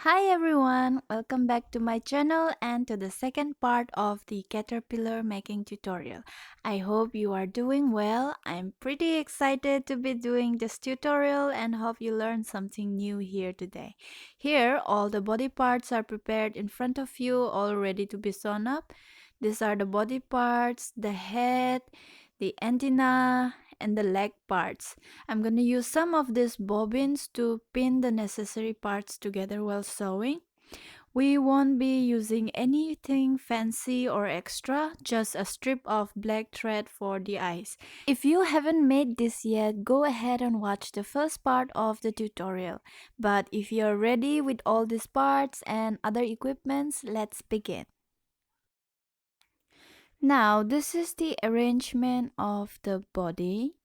Hi everyone, welcome back to my channel and to the second part of the caterpillar making tutorial. I hope you are doing well. I'm pretty excited to be doing this tutorial and hope you learned something new here today. Here, all the body parts are prepared in front of you, all ready to be sewn up. These are the body parts, the head, the antenna, and the leg parts. I'm going to use some of these bobbins to pin the necessary parts together while sewing. We won't be using anything fancy or extra, just a strip of black thread for the eyes. If you haven't made this yet, go ahead and watch the first part of the tutorial. But if you're ready with all these parts and other equipments, let's begin. Now, this is the arrangement of the body.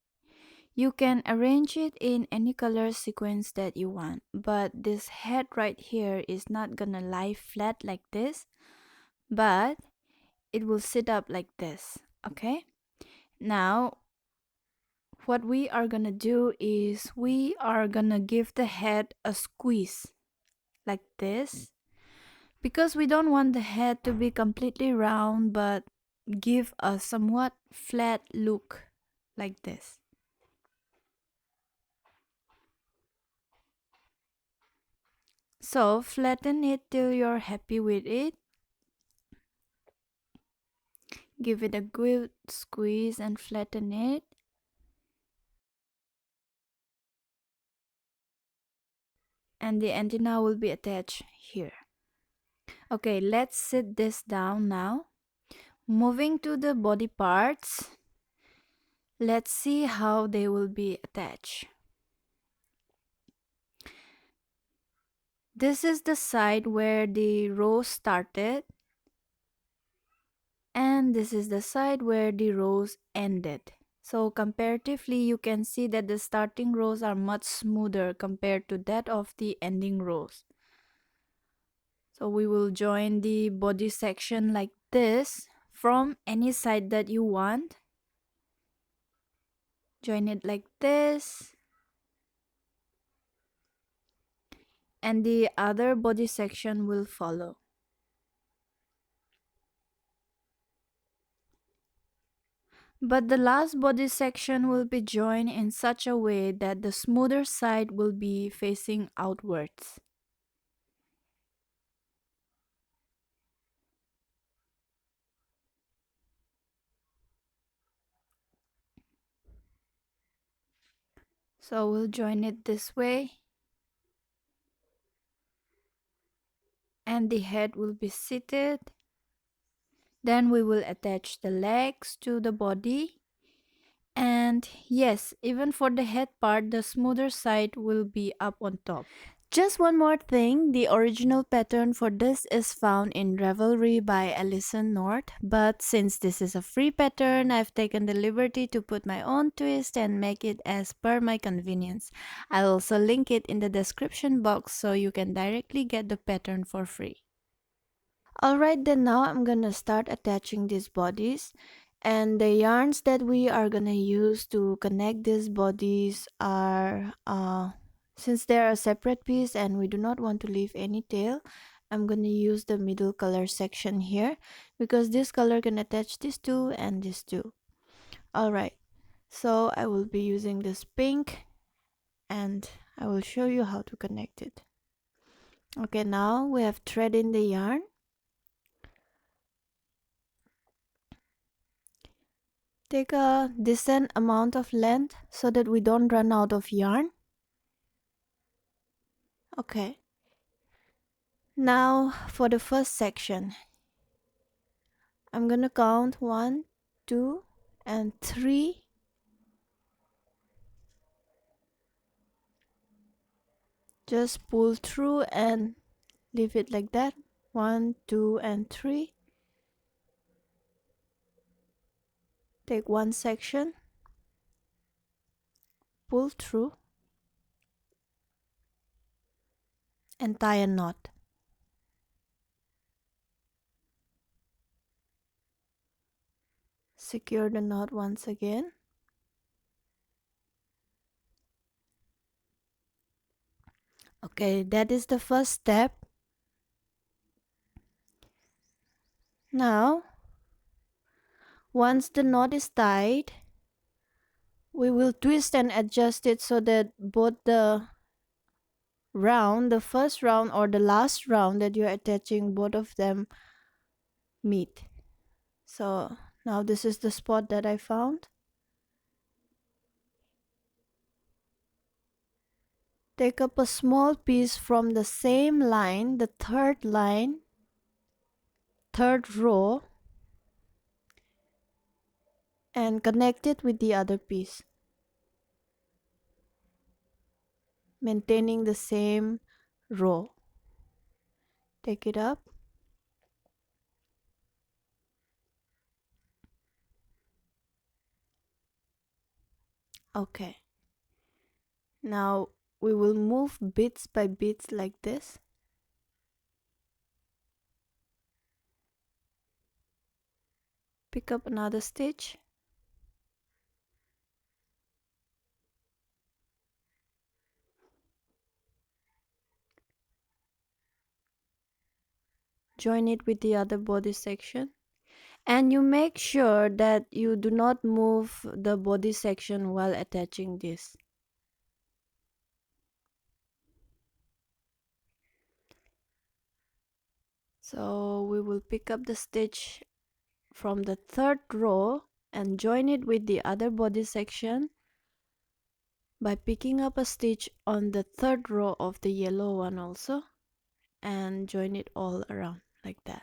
You can arrange it in any color sequence that you want, but this head right here is not gonna lie flat like this, but it will sit up like this, okay? Now, what we are gonna do is we are gonna give the head a squeeze like this, because we don't want the head to be completely round, but give a somewhat flat look like this. So flatten it till you're happy with it. Give it a good squeeze and flatten it. And the antenna will be attached here. Okay, let's sit this down now. Moving to the body parts, let's see how they will be attached. This is the side where the row started, and this is the side where the rows ended. So comparatively, you can see that the starting rows are much smoother compared to that of the ending rows. So we will join the body section like this from any side that you want. Join it like this. And the other body section will follow. But the last body section will be joined in such a way that the smoother side will be facing outwards. So we'll join it this way. And the head will be seated. Then we will attach the legs to the body. And yes, even for the head part, the smoother side will be up on top. Just one more thing, the original pattern for this is found in Ravelry by Alison North, but since this is a free pattern, I've taken the liberty to put my own twist and make it as per my convenience. I'll also link it in the description box so you can directly get the pattern for free. Alright, then now I'm gonna start attaching these bodies, and the yarns that we are gonna use to connect these bodies are since they're a separate piece and we do not want to leave any tail, I'm gonna use the middle color section here because this color can attach these two and these two. Alright, so I will be using this pink and I will show you how to connect it. Okay, now we have thread in the yarn. Take a decent amount of length so that we don't run out of yarn. Okay. Now for the first section, I'm gonna count 1, 2, and 3. Just pull through and leave it like that. 1, 2, and 3. Take one section, pull through, and tie a knot. Secure the knot once again. Okay, that is the first step. Now, once the knot is tied, we will twist and adjust it so that both the first round or the last round that you're attaching, both of them meet. So now this is the spot that I found. Take up a small piece from the same line, the third line, third row, and connect it with the other piece, maintaining the same row. Take it up. Okay. Now we will move bits by bits like this. Pick up another stitch. Join it with the other body section. And you make sure that you do not move the body section while attaching this. So we will pick up the stitch from the third row and join it with the other body section by picking up a stitch on the third row of the yellow one also, and join it all around like that.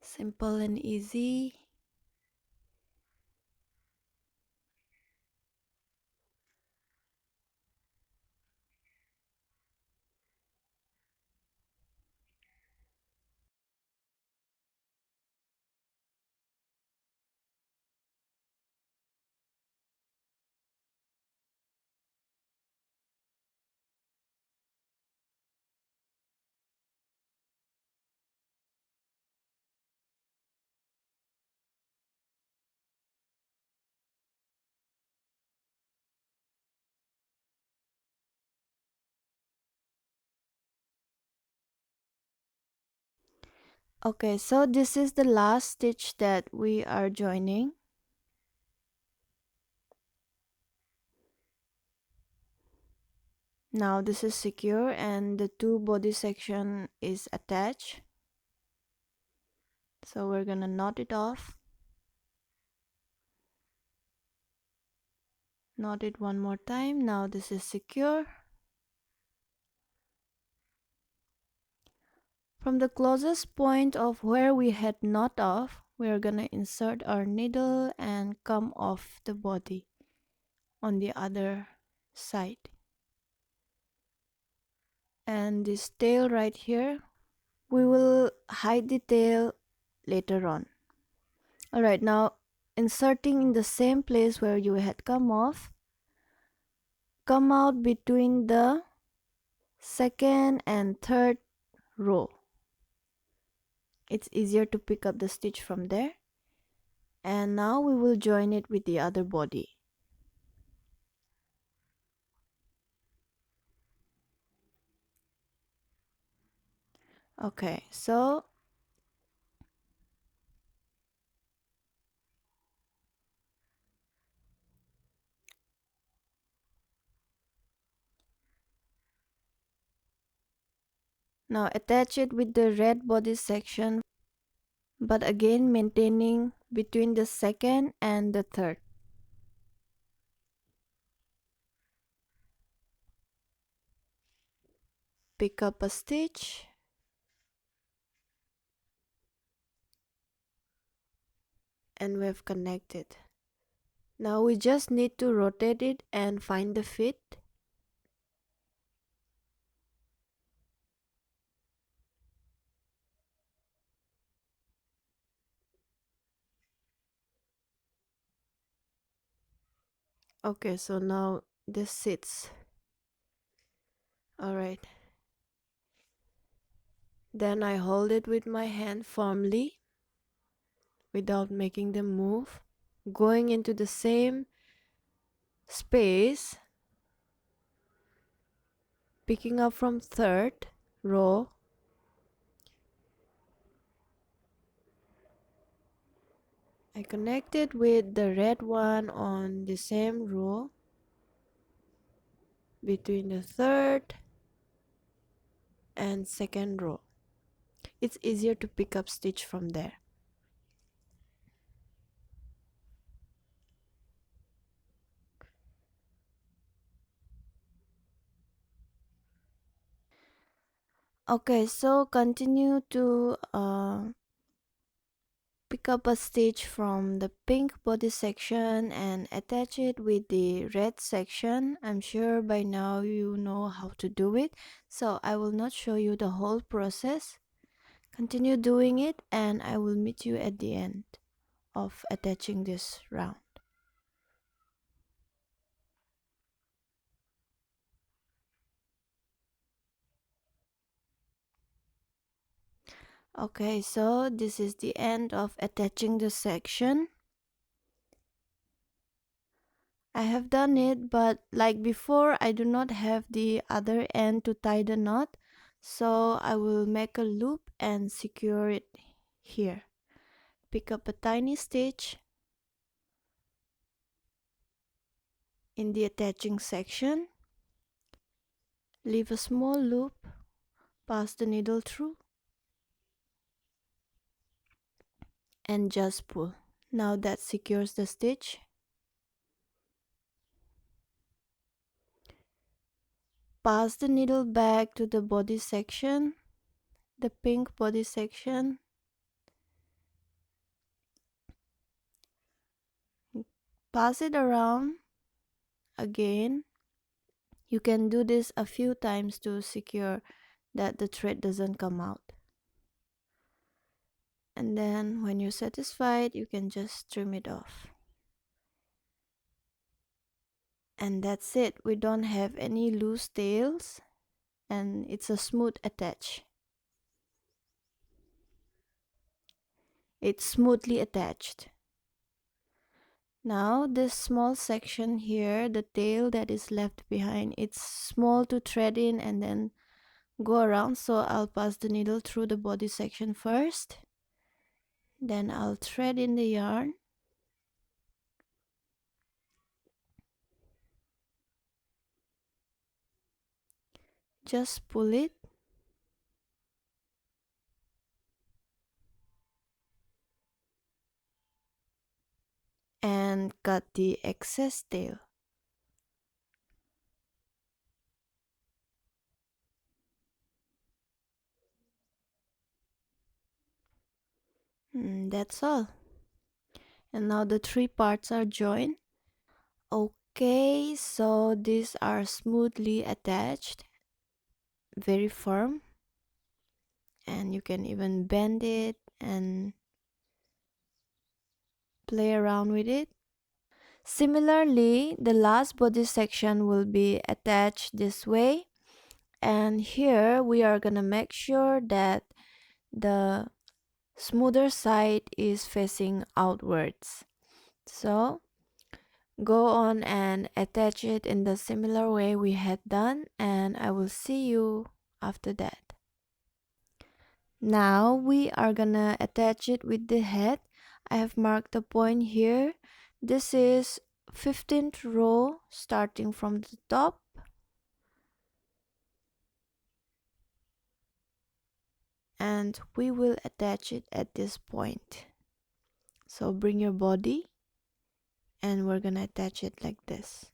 Simple and easy. Okay, so this is the last stitch that we are joining. Now this is secure and the two body section is attached. So we're gonna knot it off. Knot it one more time. Now this is secure. From the closest point of where we had knot off, we're gonna insert our needle and come off the body on the other side. And this tail right here, we will hide the tail later on. Alright, now inserting in the same place where you had come off, come out between the second and third row. It's easier to pick up the stitch from there. And now we will join it with the other body. Okay, so now attach it with the red body section, but again maintaining between the second and the third. Pick up a stitch and we've connected. Now we just need to rotate it and find the fit. Okay, so now this sits. Alright. Then I hold it with my hand firmly without making them move, going into the same space picking up from third row, I connected with the red one on the same row between the third and second row. It's easier to pick up stitch from there. Okay, so continue to pick up a stitch from the pink body section and attach it with the red section. I'm sure by now you know how to do it, so I will not show you the whole process. Continue doing it and I will meet you at the end of attaching this round. Okay, so this is the end of attaching the section. I have done it, but like before, I do not have the other end to tie the knot, so I will make a loop and secure it here. Pick up a tiny stitch in the attaching section, leave a small loop, pass the needle through, and just pull. Now that secures the stitch. Pass the needle back to the body section, the pink body section. Pass it around again. You can do this a few times to secure that the thread doesn't come out. And then when you're satisfied, you can just trim it off. And that's it. We don't have any loose tails and it's a smooth attach. It's smoothly attached. Now this small section here, the tail that is left behind, it's small to thread in and then go around, so I'll pass the needle through the body section first. Then I'll thread in the yarn. Just pull it. And cut the excess tail. That's all. And now the three parts are joined. Okay, so these are smoothly attached, very firm, and you can even bend it and play around with it. Similarly, the last body section will be attached this way, and here we are gonna make sure that the smoother side is facing outwards. So go on and attach it in the similar way we had done, and I will see you after that. Now we are gonna attach it with the head. I have marked the point here. This is 15th row starting from the top. And we will attach it at this point. So bring your body and we're gonna attach it like this.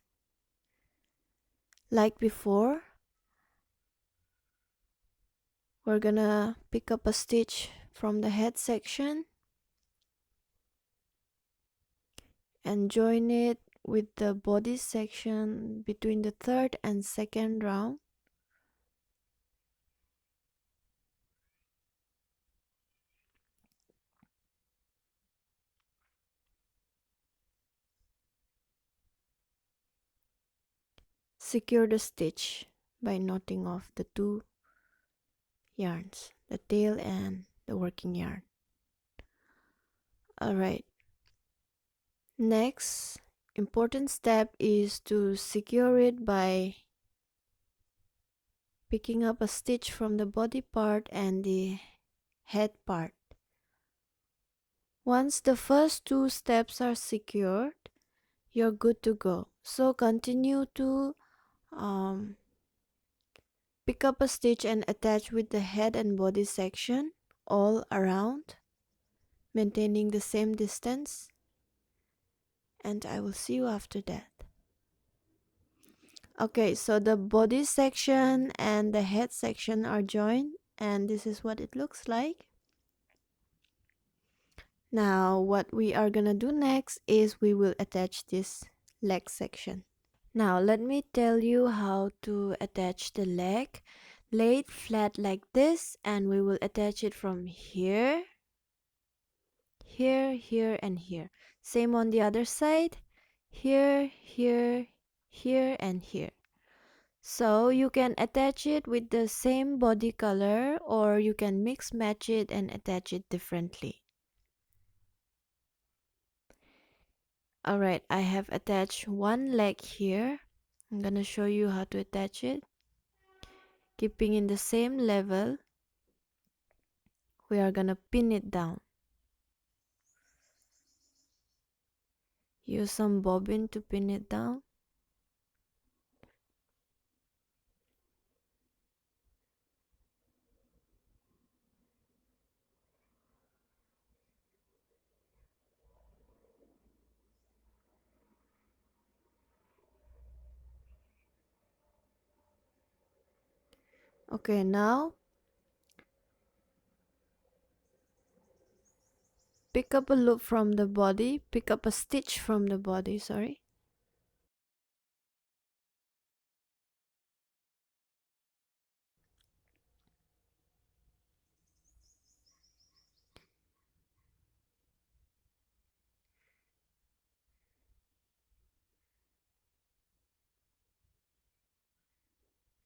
Like before, we're gonna pick up a stitch from the head section and join it with the body section between the third and second round. Secure the stitch by knotting off the two yarns, the tail and the working yarn. Alright, next important step is to secure it by picking up a stitch from the body part and the head part. Once the first two steps are secured, you're good to go. So continue to pick up a stitch and attach with the head and body section all around, maintaining the same distance, and I will see you after that. Okay, so the body section and the head section are joined, and this is what it looks like. Now what we are gonna do next is we will attach this leg section. Now let me tell you how to attach the leg. Lay it flat like this and we will attach it from here, here, here and here. Same on the other side, here, here, here and here. So you can attach it with the same body color or you can mix match it and attach it differently. Alright, I have attached one leg here. I'm gonna show you how to attach it. Keeping in the same level, we are gonna pin it down. Use some bobbin to pin it down. Okay, now pick up a loop from the body, pick up a stitch from the body, sorry.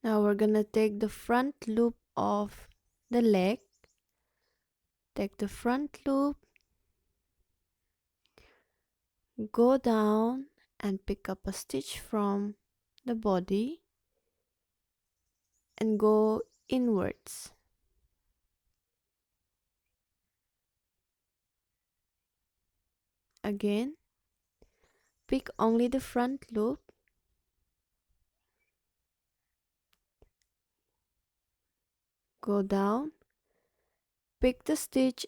Now we're gonna take the front loop of the leg, take the front loop, go down and pick up a stitch from the body and go inwards. Again, pick only the front loop, go down, pick the stitch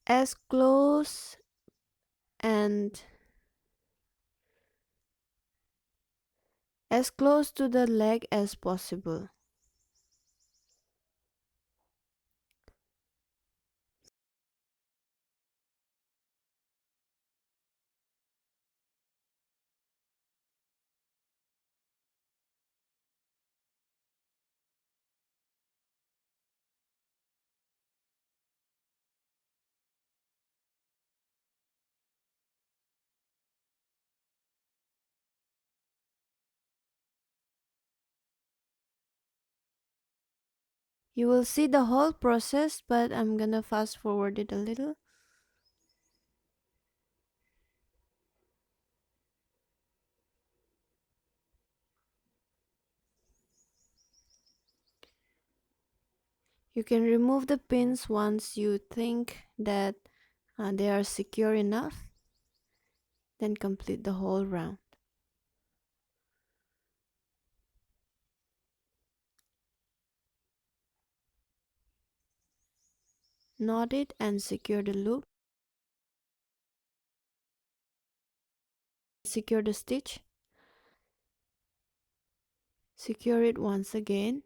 as close and as close to the leg as possible. You will see the whole process, but I'm gonna fast forward it a little. You can remove the pins once you think that they are secure enough, then complete the whole round. Knot it and secure the loop. Secure the stitch. Secure it once again.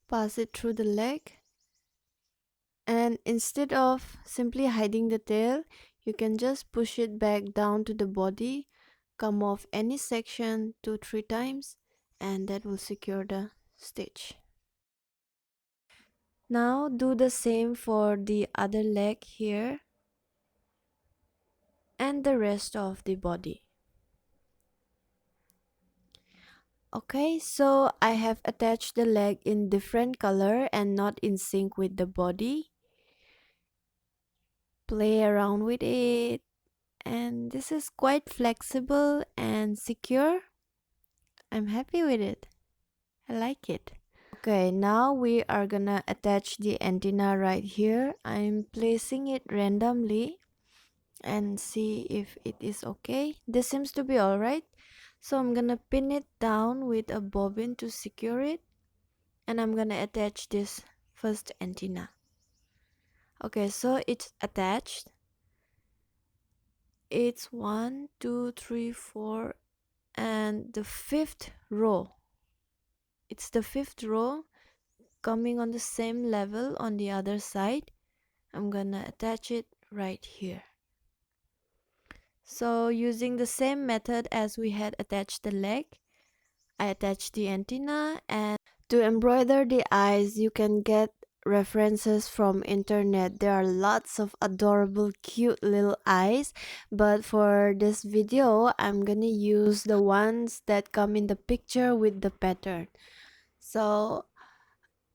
Pass it through the leg. And instead of simply hiding the tail, you can just push it back down to the body, come off any section 2-3 times, and that will secure the stitch. Now do the same for the other leg here and the rest of the body. Okay, so I have attached the leg in different color and not in sync with the body. play around with it, and this is quite flexible and secure. I'm happy with it. I like it. Okay, now we are gonna attach the antenna right here. I'm placing it randomly and see if it is okay. This seems to be alright. So I'm gonna pin it down with a bobbin to secure it, and I'm gonna attach this first antenna. Okay, so it's attached. It's 1, 2, 3, 4, and the fifth row. It's the fifth row coming on the same level on the other side. I'm gonna attach it right here. So using the same method as we had attached the leg, I attached the antenna. And to embroider the eyes, you can get references from internet. There are lots of adorable cute little eyes, but for this video I'm gonna use the ones that come in the picture with the pattern. So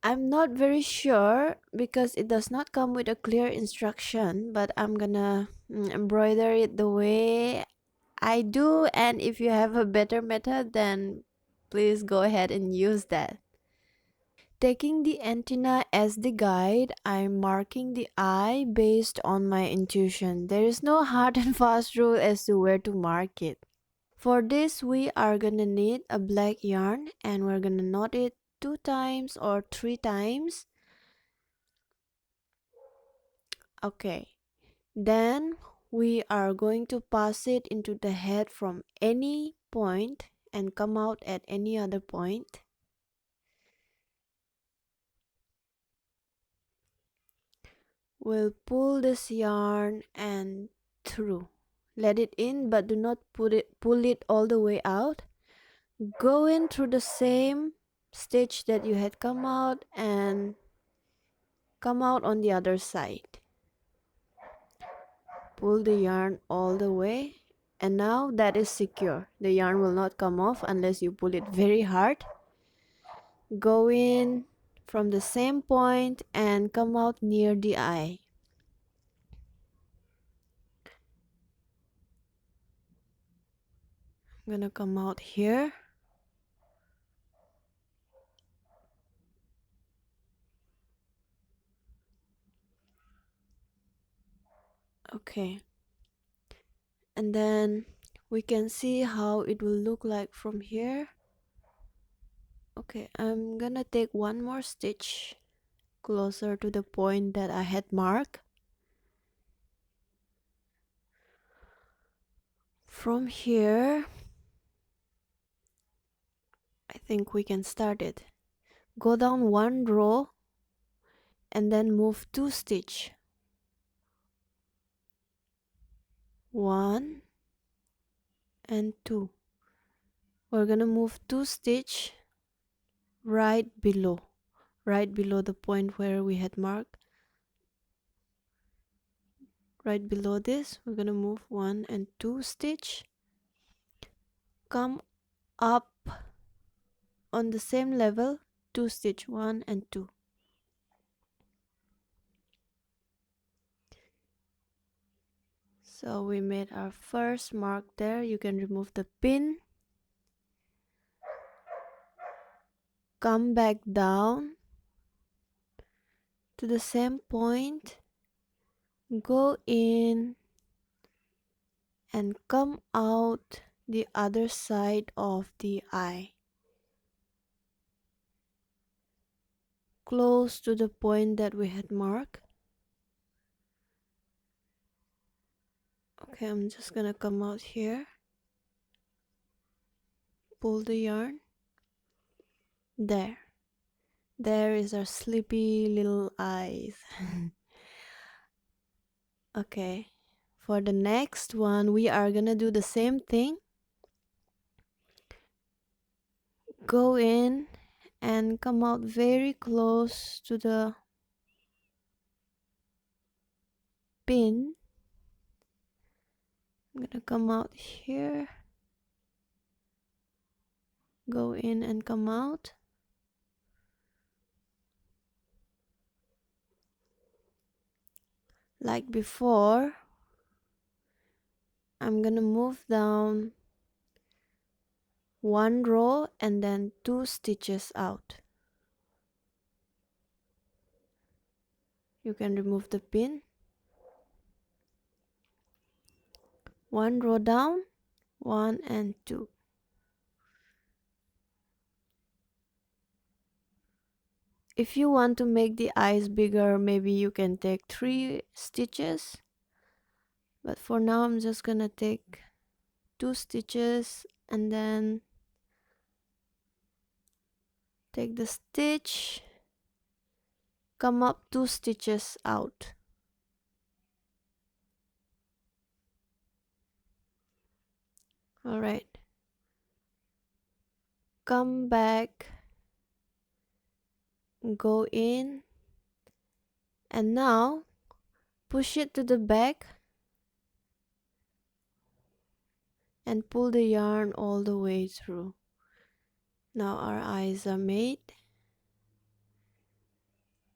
I'm not very sure because it does not come with a clear instruction, but I'm gonna embroider it the way I do, and if you have a better method, then please go ahead and use that. Taking the antenna as the guide, I'm marking the eye based on my intuition. There is no hard and fast rule as to where to mark it. For this, we are gonna need a black yarn, and we're gonna knot it 2 times or 3 times. Okay, then we are going to pass it into the head from any point and come out at any other point. We'll pull this yarn and through. Let it in, but do not pull it all the way out. Go in through the same stitch that you had come out and come out on the other side. Pull the yarn all the way, and now that is secure. The yarn will not come off unless you pull it very hard. Go in from the same point and come out near the eye. I'm gonna come out here. Okay, and then we can see how it will look like from here. Okay, I'm gonna take one more stitch closer to the point that I had marked. From here, I think we can start it. Go down one row and then move 2 stitch. 1 and 2. We're gonna move 2 stitch right below the point where we had marked. Right below this, we're gonna move 1 and 2 stitch. Come up on the same level, 2 stitch, 1 and 2. So we made our first mark there. You can remove the pin. Come back down to the same point. Go in and come out the other side of the eye. Close to the point that we had marked. Okay, I'm just gonna come out here. Pull the yarn. There. There is our sleepy little eyes. Okay, for the next one, we are gonna do the same thing. Go in and come out very close to the pin. I'm gonna come out here. Go in and come out. Like before, I'm gonna move down one row and then 2 stitches out. You can remove the pin. One row down, 1 and 2. If you want to make the eyes bigger, maybe you can take 3 stitches. But for now, I'm just gonna take 2 stitches and then take the stitch, come up 2 stitches out. Alright, come back, go in, and now push it to the back and pull the yarn all the way through. Now our eyes are made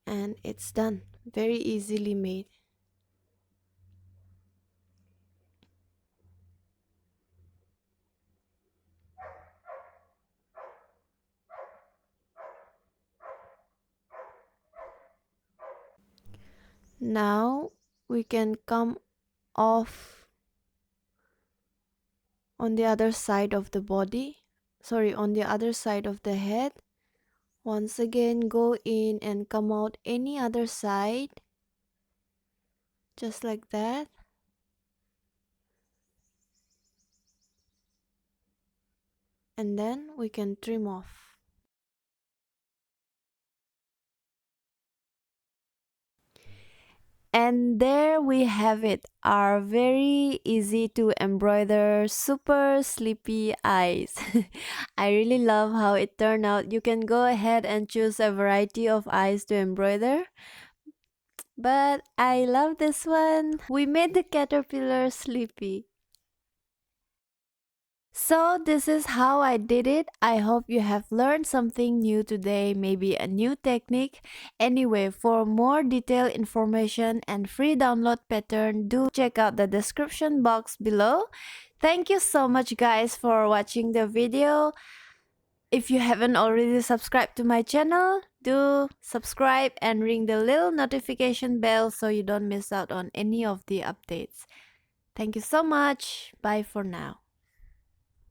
and it's done. Very easily made. Now we can come off on the other side of the body. Sorry, on the other side of the head. Once again, go in and come out any other side. Just like that. And then we can trim off. And there we have it, our very easy to embroider super sleepy eyes. I really love how it turned out. You can go ahead and choose a variety of eyes to embroider, but I love this one. We made the caterpillar sleepy. So this is how I did it. I hope you have learned something new today, maybe a new technique. Anyway, for more detailed information and free download pattern, do check out the description box below. Thank you so much guys for watching the video. If you haven't already subscribed to my channel, do subscribe and ring the little notification bell so you don't miss out on any of the updates. Thank you so much. Bye for now.